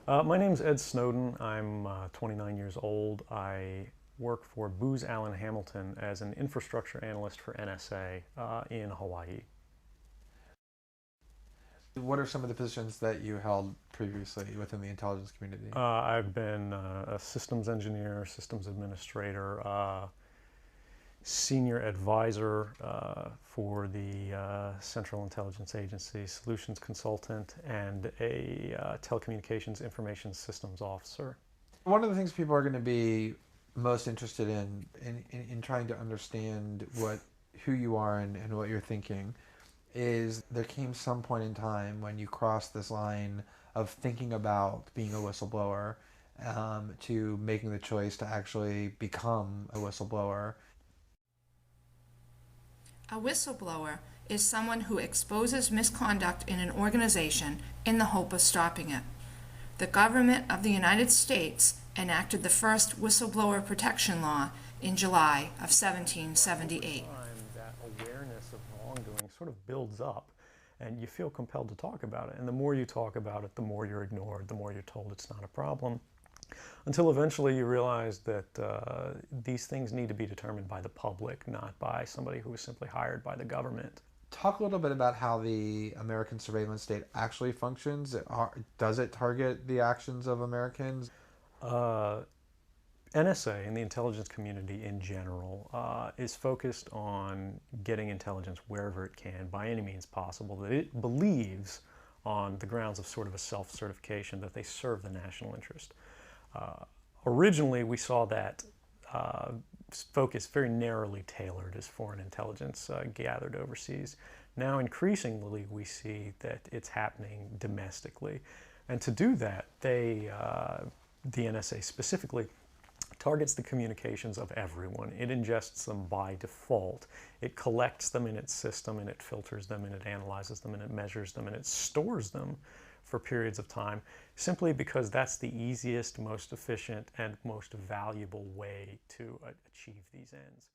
My name's Ed Snowden. I'm 29 years old. I work for Booz Allen Hamilton as an infrastructure analyst for NSA in Hawaii. What are some of the positions that you held previously within the intelligence community? I've been a systems engineer, systems administrator, senior advisor for the Central Intelligence Agency, solutions consultant, and a telecommunications information systems officer. One of the things people are going to be most interested in trying to understand who you are and what you're thinking is there came some point in time when you crossed this line of thinking about being a whistleblower to making the choice to actually become a whistleblower. A whistleblower is someone who exposes misconduct in an organization in the hope of stopping it. The government of the United States enacted the first whistleblower protection law in July of 1778. That awareness of wrongdoing sort of builds up and you feel compelled to talk about it. And the more you talk about it, the more you're ignored, the more you're told it's not a problem. Until eventually you realize that these things need to be determined by the public, not by somebody who is simply hired by the government. Talk a little bit about how the American surveillance state actually functions. Does it target the actions of Americans? NSA and the intelligence community in general is focused on getting intelligence wherever it can by any means possible that it believes on the grounds of sort of a self-certification that they serve the national interest. Originally, we saw that focus very narrowly tailored as foreign intelligence gathered overseas. Now, increasingly, we see that it's happening domestically. And to do that, the NSA specifically, targets the communications of everyone. It ingests them by default. It collects them in its system, and it filters them, and it analyzes them, and it measures them, and it stores them for periods of time, simply because that's the easiest, most efficient, and most valuable way to achieve these ends.